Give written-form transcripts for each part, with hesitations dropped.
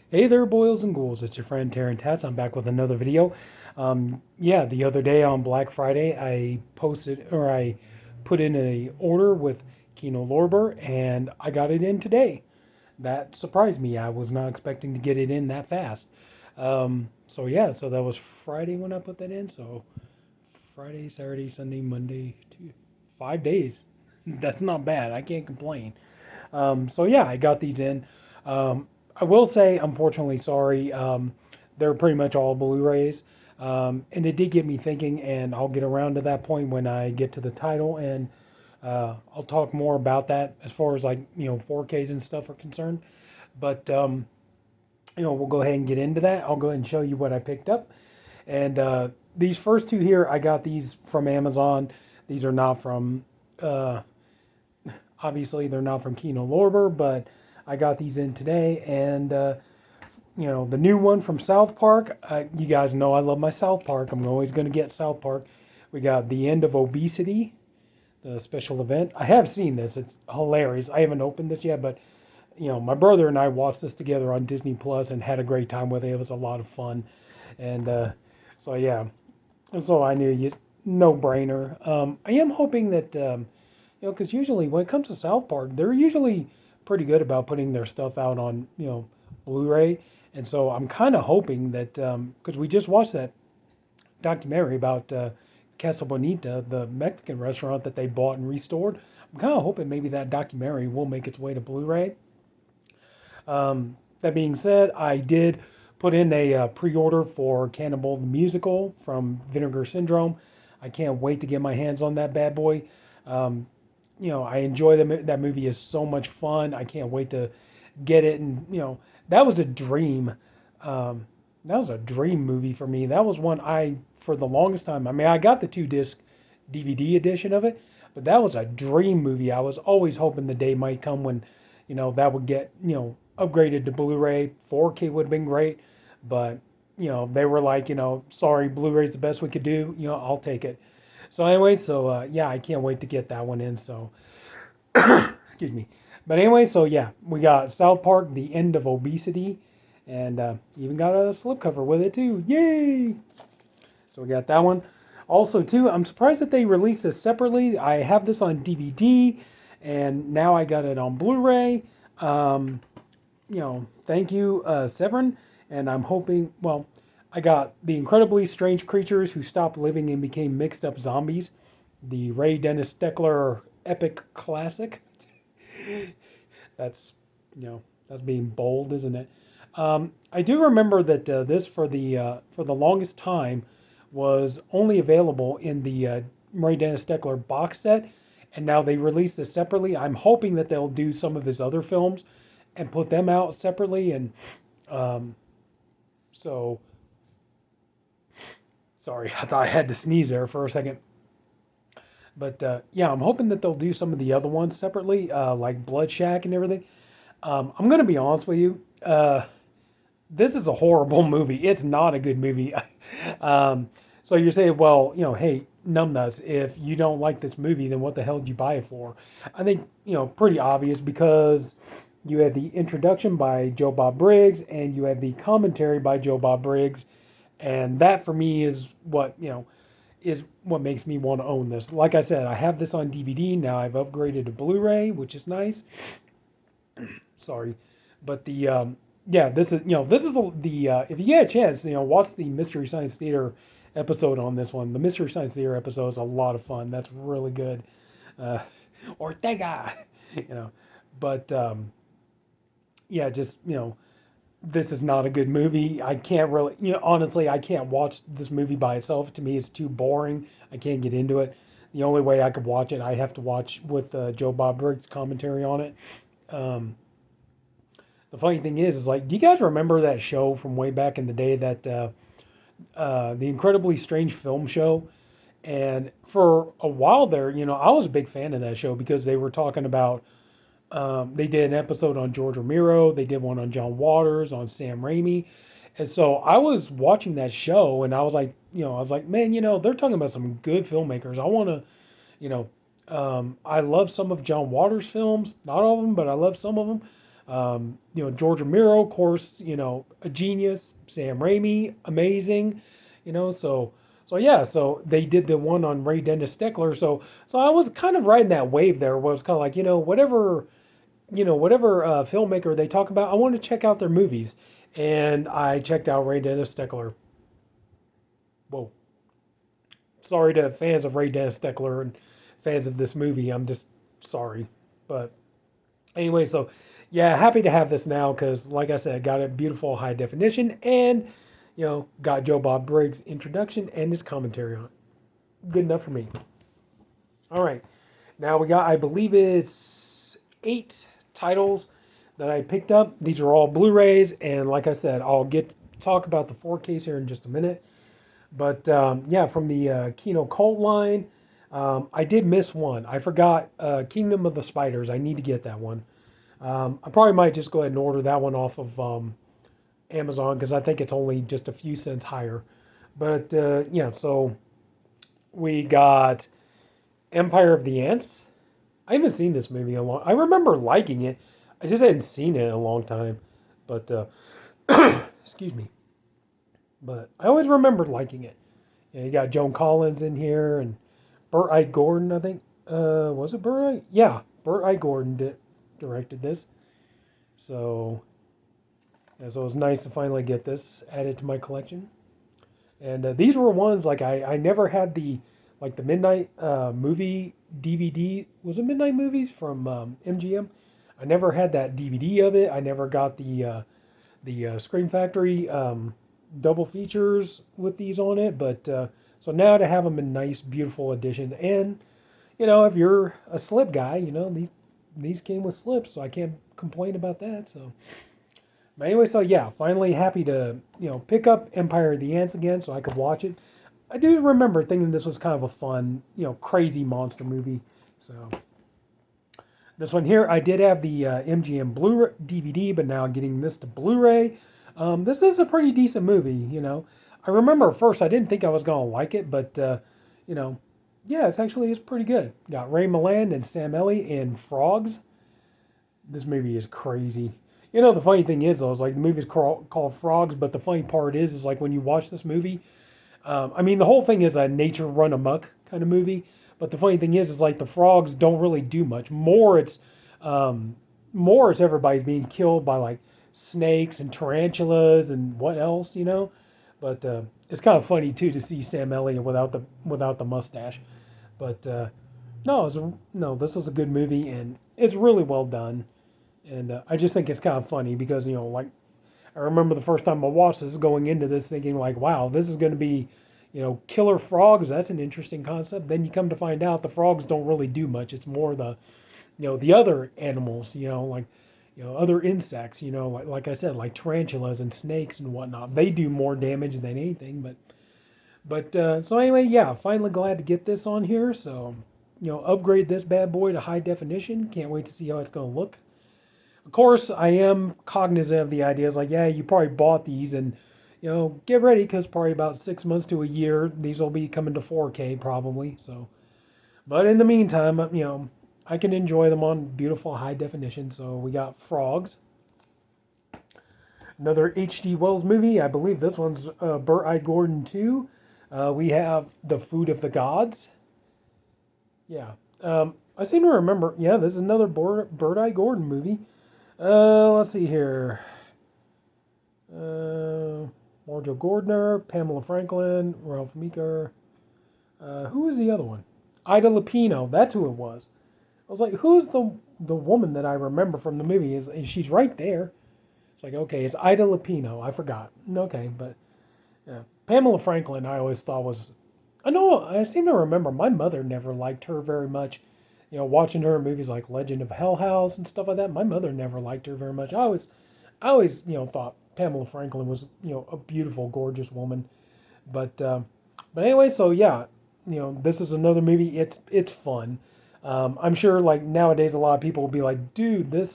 Hey there, boils and ghouls. It's your friend Tats. I'm back with another video. The other day on Black Friday, I put in a order with Kino Lorber, and I got it in today. That surprised me. I was not expecting to get it in that fast. So that was Friday when I put that in. So Friday, Saturday, Sunday, Monday, 5 days. That's not bad. I can't complain. I got these in. I will say, unfortunately, sorry. They're pretty much all Blu-rays, and it did get me thinking. And I'll get around to that point when I get to the title, and I'll talk more about that as far as 4Ks and stuff are concerned. But we'll go ahead and get into that. I'll go ahead and show you what I picked up. And these first two here, I got these from Amazon. These are not from uh, obviously, they're not from Kino Lorber, but I got these in today. And, the new one from South Park, you guys know I love my South Park. I'm always going to get South Park. We got The End of Obesity, the special event. I have seen this. It's hilarious. I haven't opened this yet, but, my brother and I watched this together on Disney Plus and had a great time with it. It was a lot of fun. And yeah, so I knew you, no brainer. I am hoping that because usually when it comes to South Park, they're usually pretty good about putting their stuff out on Blu-ray, and so I'm kind of hoping that because we just watched that documentary about Casa Bonita, the Mexican restaurant that they bought and restored. I'm kind of hoping maybe that documentary will make its way to Blu-ray. That being said, I did put in a pre-order for Cannibal the Musical from Vinegar Syndrome. I can't wait to get my hands on that bad boy. Um, I enjoy that movie is so much fun. I can't wait to get it. And, that was a dream. Um, that was a dream movie for me. That was one for the longest time, I mean, I got the 2 disc DVD edition of it, but that was a dream movie. I was always hoping the day might come when, that would get, upgraded to Blu-ray. 4K would have been great, but, they were like, sorry, Blu-ray's the best we could do. I'll take it. So anyway, I can't wait to get that one in. So excuse me. But anyway, we got South Park, The End of Obesity, and even got a slipcover with it too. Yay! So we got that one. Also, too, I'm surprised that they released this separately. I have this on DVD, and now I got it on Blu-ray. Thank you, Severin. And I'm hoping, I got The Incredibly Strange Creatures Who Stopped Living and Became Mixed Up Zombies, the Ray Dennis Steckler epic classic. That's, that's being bold, isn't it? I do remember that this for the longest time was only available in the Ray Dennis Steckler box set, and now they released this separately. I'm hoping that they'll do some of his other films and put them out separately. And um, so, sorry, I thought I had to sneeze there for a second. But I'm hoping that they'll do some of the other ones separately, like Blood Shack and everything. I'm going to be honest with you. This is a horrible movie. It's not a good movie. So you're saying, well, hey, numbnuts, if you don't like this movie, then what the hell did you buy it for? I think, pretty obvious because you had the introduction by Joe Bob Briggs and you had the commentary by Joe Bob Briggs. And that for me is what makes me want to own this. Like I said, I have this on DVD. Now I've upgraded to Blu-ray, which is nice. Sorry. But this is the if you get a chance, watch the Mystery Science Theater episode on this one. The Mystery Science Theater episode is a lot of fun. That's really good. Ortega, you know. But just this is not a good movie. I can't really, honestly, I can't watch this movie by itself. To me, it's too boring. I can't get into it. The only way I could watch it, I have to watch with Joe Bob Briggs' commentary on it. Um, the funny thing is like, do you guys remember that show from way back in the day, that the Incredibly Strange Film Show? And for a while there, I was a big fan of that show because they were talking about they did an episode on George Romero. They did one on John Waters, on Sam Raimi. And so I was watching that show and I was like, man, they're talking about some good filmmakers. I want to, I love some of John Waters' films, not all of them, but I love some of them. George Romero, of course, a genius. Sam Raimi, amazing. So yeah, so they did the one on Ray Dennis Steckler. So I was kind of riding that wave there, where it was kind of like, whatever filmmaker they talk about, I want to check out their movies, and I checked out Ray Dennis Steckler. Whoa, sorry to fans of Ray Dennis Steckler and fans of this movie. I'm just sorry, but anyway, so yeah, happy to have this now because, like I said, got a beautiful high definition and got Joe Bob Briggs' introduction and his commentary on it. Good enough for me. All right, now we got, I believe it's 8 titles that I picked up. These are all Blu-rays, and like I said, I'll get to talk about the 4Ks here in just a minute. But yeah, from the Kino cult line, I did miss one. I forgot Kingdom of the Spiders. I need to get that one. I probably might just go ahead and order that one off of Amazon because I think it's only just a few cents higher. But yeah, so we got Empire of the Ants. I haven't seen this movie in a long. I remember liking it. I just hadn't seen it in a long time. But excuse me. But I always remembered liking it. You got Joan Collins in here and Burt I. Gordon, I think. Was it Burt I? Yeah, Burt I. Gordon directed this. So, yeah, so it was nice to finally get this added to my collection. And these were ones like I never had the Midnight movie DVD. Was it Midnight Movies from MGM? I never had that DVD of it. I never got the Scream Factory double features with these on it. But so now to have them in nice, beautiful edition, and if you're a slip guy, these came with slips, so I can't complain about that. So, but anyway, so yeah, finally happy to pick up Empire of the Ants again, so I could watch it. I do remember thinking this was kind of a fun, crazy monster movie. So this one here, I did have the MGM Blu-ray DVD, but now getting this to Blu-ray. This is a pretty decent movie. I remember at first I didn't think I was gonna like it, but yeah, it's pretty good. Got Ray Milland and Sam Elliott in Frogs. This movie is crazy. The funny thing is though, is like the movie's called Frogs, but the funny part is like when you watch this movie, I mean the whole thing is a nature run amok kind of movie. But the funny thing is like the frogs don't really do much. More it's everybody's being killed by like snakes and tarantulas and what else. But it's kind of funny too to see Sam Elliott without the mustache. But no, this was a good movie and it's really well done. And I just think it's kind of funny because like I remember the first time I watched this, going into this thinking like, wow, this is going to be killer frogs. That's an interesting concept. Then you come to find out the frogs don't really do much. It's more the other animals, like other insects, like I said, like tarantulas and snakes and whatnot. They do more damage than anything. But so anyway, yeah, finally glad to get this on here. So upgrade this bad boy to high definition. Can't wait to see how it's going to look. Of course, I am cognizant of the ideas. Like, yeah, you probably bought these, and get ready because probably about 6 months to a year, these will be coming to 4K probably. So, but in the meantime, I can enjoy them on beautiful high definition. So we got Frogs, another H.G. Wells movie. I believe this one's Burt I. Gordon too. We have The Food of the Gods. Yeah, I seem to remember. Yeah, this is another Burt I. Gordon movie. Let's see here. Marjo Gordner, Pamela Franklin, Ralph Meeker. Who was the other one? Ida Lupino. That's who it was. I was like, who's the woman that I remember from the movie? Is she's right there? It's like, okay, it's Ida Lupino. I forgot. Okay, but yeah, Pamela Franklin. I always thought was. I seem to remember my mother never liked her very much. Watching her in movies like Legend of Hell House and stuff like that, my mother never liked her very much. I always, thought Pamela Franklin was, a beautiful, gorgeous woman. But anyway, so yeah, this is another movie. It's fun. I'm sure like nowadays a lot of people will be like, dude,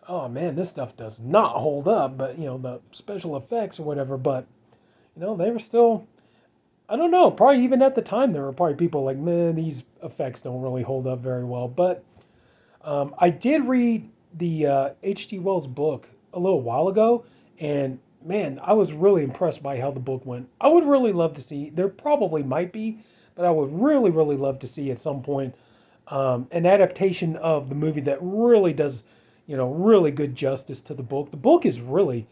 oh man, this stuff does not hold up. But the special effects or whatever. But they were still. I don't know. Probably even at the time, there were probably people like, man, these effects don't really hold up very well. But I did read the H.G. Wells book a little while ago, and man, I was really impressed by how the book went. I would really love to see. There probably might be, but I would really, really love to see at some point an adaptation of the movie that really does, really good justice to the book. The book is really,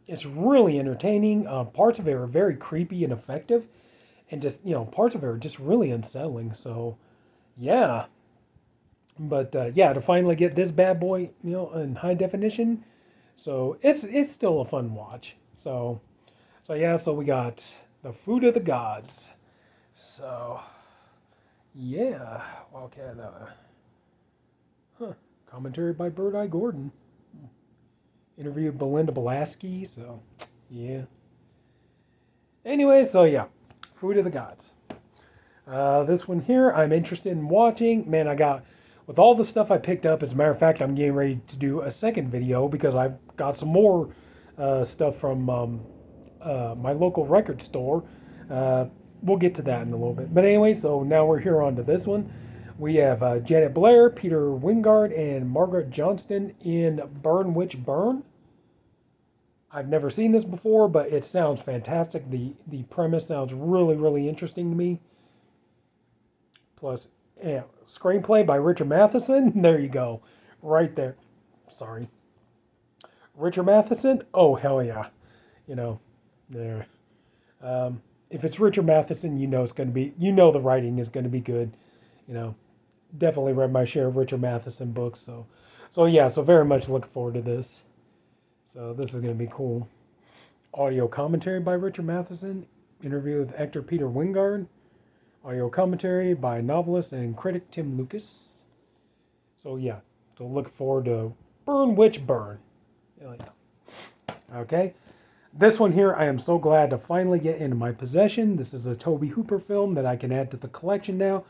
it's really entertaining. Parts of it are very creepy and effective, and just parts of it are just really unsettling. So, yeah. But yeah, to finally get this bad boy, in high definition, so it's still a fun watch. So yeah, so we got the Food of the Gods. So yeah, Wildcat. Commentary by Bird Eye Gordon. Interview with Belinda Blasky. So yeah. Anyway, so yeah, Food of the Gods. This one here, I'm interested in watching. Man, I got with all the stuff I picked up. As a matter of fact, I'm getting ready to do a second video because I've got some more stuff from my local record store. We'll get to that in a little bit. But anyway, so now we're here on to this one. We have Janet Blair, Peter Wingard, and Margaret Johnston in Burn Witch Burn. I've never seen this before, but it sounds fantastic. The premise sounds really, really interesting to me. Plus, yeah, screenplay by Richard Matheson. There you go. Right there. Sorry. Richard Matheson? Oh, hell yeah. There. If it's Richard Matheson, it's going to be, the writing is going to be good. Definitely read my share of Richard Matheson books. So yeah, so very much looking forward to this. So this is going to be cool. Audio commentary by Richard Matheson. Interview with actor Peter Wingard. Audio commentary by novelist and critic Tim Lucas. So yeah, so looking forward to Burn Witch Burn. Okay, this one here I am so glad to finally get into my possession. This is a Tobe Hooper film that I can add to the collection now.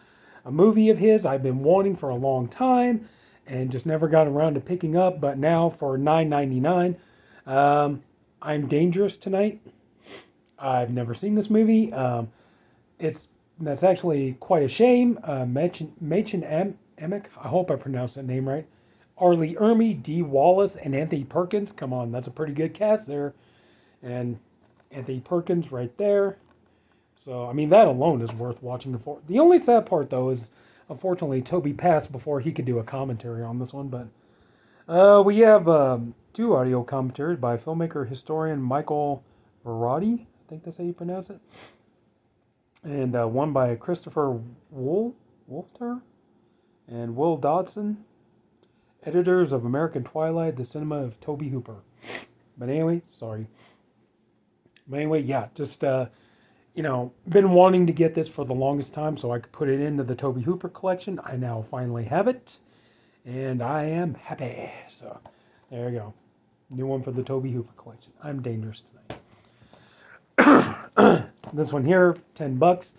A movie of his I've been wanting for a long time and just never got around to picking up, but now for $9.99, I'm Dangerous Tonight. I've never seen this movie. That's actually quite a shame. Machen Emick, I hope I pronounced that name right. Arlie Ermy, Dee Wallace, and Anthony Perkins. Come on, that's a pretty good cast there. And Anthony Perkins right there. So, I mean, that alone is worth watching. The only sad part, though, is unfortunately Toby passed before he could do a commentary on this one. But we have two audio commentaries by filmmaker historian Michael Verratti. I think that's how you pronounce it. And one by Christopher Wolfter and Will Dodson, editors of American Twilight, the cinema of Tobe Hooper. But anyway, sorry. But anyway, yeah, just, been wanting to get this for the longest time so I could put it into the Tobe Hooper collection. I now finally have it, and I am happy. So, there you go. New one for the Tobe Hooper collection. I'm Dangerous Tonight. This one here, $10.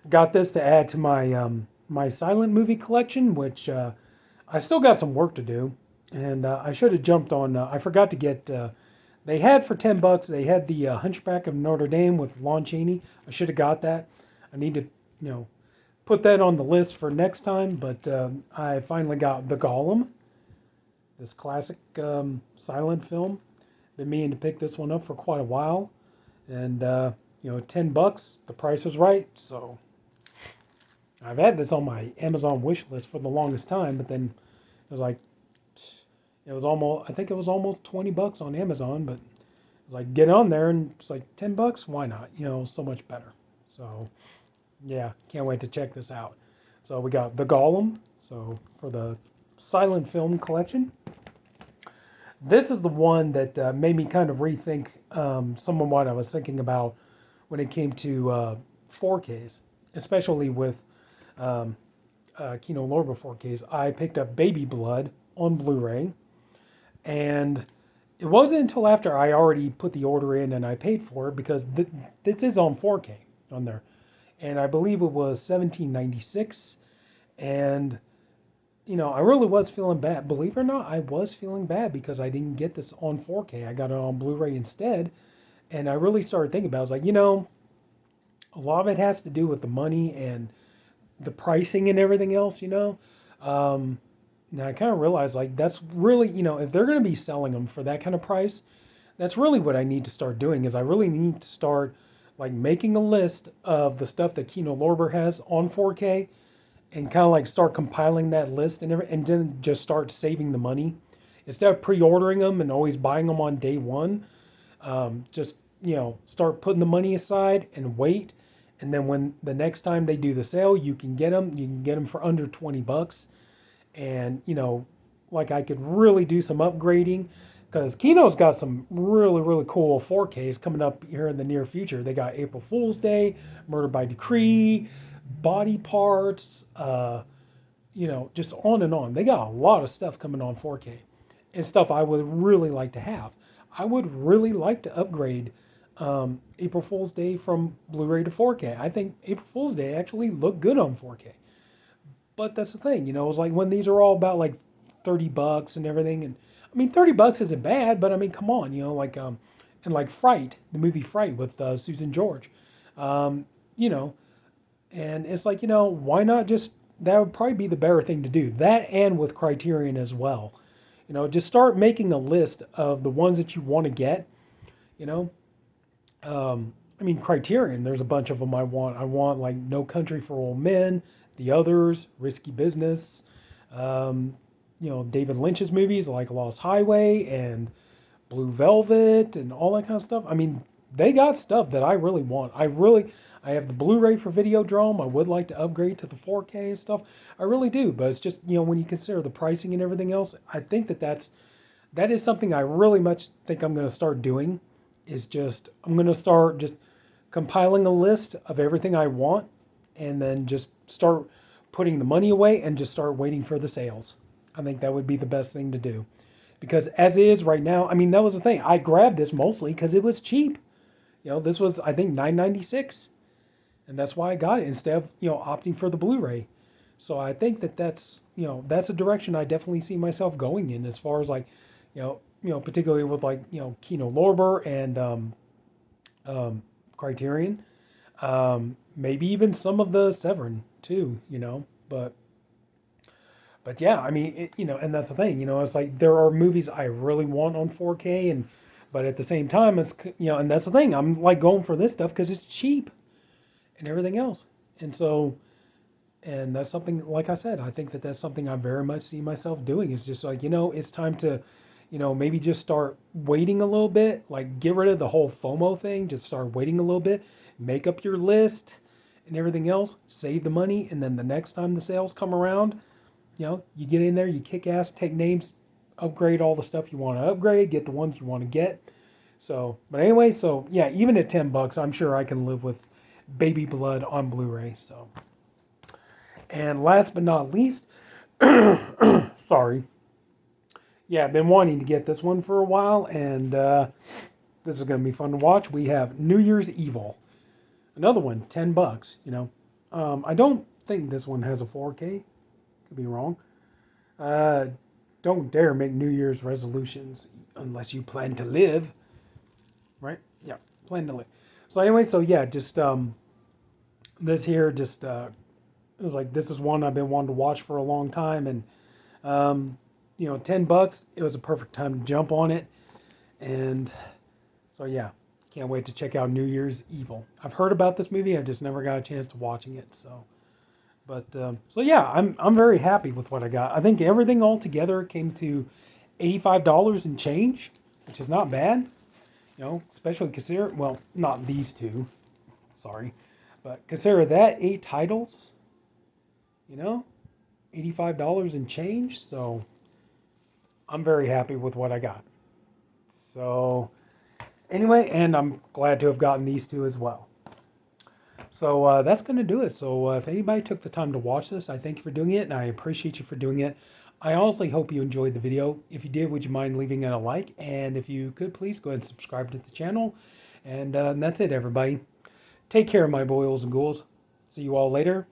Got this to add to my my silent movie collection, which I still got some work to do. And I should have jumped on. I forgot to get. They had for $10. They had the Hunchback of Notre Dame with Lon Chaney. I should have got that. I need to, put that on the list for next time. But I finally got The Golem, this classic silent film. Been meaning to pick this one up for quite a while, and $10. The price was right, so I've had this on my Amazon wish list for the longest time. But then it was like, I think it was almost $20 on Amazon. But it was like, get on there, and it's like $10. Why not? So much better. So yeah, can't wait to check this out. So we got The Golem. So for the silent film collection. This is the one that made me kind of rethink some of what I was thinking about when it came to 4Ks, especially with Kino Lorber 4Ks. I picked up Baby Blood on Blu-ray, and it wasn't until after I already put the order in and I paid for it, because this is on 4K on there, and I believe it was $17.96, and I really was feeling bad. Believe it or not, I was feeling bad because I didn't get this on 4K. I got it on Blu-ray instead. And I really started thinking about it. I was like, a lot of it has to do with the money and the pricing and everything else, Now I kind of realize like that's really, if they're going to be selling them for that kind of price, that's really what I need to start doing is I really need to start like making a list of the stuff that Kino Lorber has on 4K and kind of like start compiling that list and then just start saving the money instead of pre-ordering them and always buying them on day one. Just start putting the money aside and wait, and then when the next time they do the sale, you can get them. You can get them for under $20, and like I could really do some upgrading because Kino's got some really really cool 4Ks coming up here in the near future. They got April Fool's Day, Murder by Decree, Body Parts, just on and on. They got a lot of stuff coming on 4K and stuff I would really like to have. I would really like to upgrade April Fool's Day from Blu-ray to 4K. I think April Fool's Day actually looked good on 4K. But that's the thing, it's like when these are all about like $30 and everything. And I mean, $30 isn't bad, but I mean, come on, and like Fright, the movie Fright with Susan George, um, you know, and it's like, why not just, that would probably be the better thing to do. That and with Criterion as well. Just start making a list of the ones that you want to get, you know. I mean, Criterion, there's a bunch of them I want. I want like No Country for Old Men, The Others, Risky Business, David Lynch's movies like Lost Highway and Blue Velvet and all that kind of stuff. I mean, they got stuff that I really want. I have the Blu-ray for Videodrome. I would like to upgrade to the 4K and stuff. I really do, but it's just, when you consider the pricing and everything else, I think that is something I really much think I'm going to start doing is just, I'm going to start just compiling a list of everything I want and then just start putting the money away and just start waiting for the sales. I think that would be the best thing to do. Because as is right now, I mean, that was the thing. I grabbed this mostly because it was cheap. This was, I think, $9.96. And that's why I got it instead of, opting for the Blu-ray. So I think that's a direction I definitely see myself going in as far as like, particularly with like, Kino Lorber and Criterion. Maybe even some of the Severin too, but yeah, I mean, and that's the thing, it's like there are movies I really want on 4K but at the same time, it's, and that's the thing, I'm like going for this stuff because it's cheap and everything else. And so, and that's something, like I said, I think that's something I very much see myself doing. It's just like, it's time to, maybe just start waiting a little bit, like get rid of the whole FOMO thing, just start waiting a little bit, make up your list and everything else, save the money. And then the next time the sales come around, you get in there, you kick ass, take names, upgrade all the stuff you want to upgrade, get the ones you want to get. So, but anyway, so yeah, even at $10, I'm sure I can live with Baby Blood on Blu-ray. So, and last but not least, sorry. Yeah, I've been wanting to get this one for a while, and this is going to be fun to watch. We have New Year's Evil. Another one, $10, I don't think this one has a 4K. Could be wrong. Don't dare make New Year's resolutions unless you plan to live. Right? Yeah, plan to live. So anyway, so yeah, just this here just it was like this is one I've been wanting to watch for a long time, and $10, it was a perfect time to jump on it. And so yeah, can't wait to check out New Year's Evil. I've heard about this movie, I've just never got a chance to watching it. So, but so yeah, I'm very happy with what I got. I think everything all together came to $85 and change, which is not bad. Especially consider, well, not these two, sorry, but consider that 8 titles, $85 and change. So I'm very happy with what I got. So anyway, and I'm glad to have gotten these two as well. So that's going to do it. So if anybody took the time to watch this, I thank you for doing it, and I appreciate you for doing it. I honestly hope you enjoyed the video. If you did, would you mind leaving it a like? And if you could, please go ahead and subscribe to the channel. And that's it, everybody. Take care, my boils and ghouls. See you all later.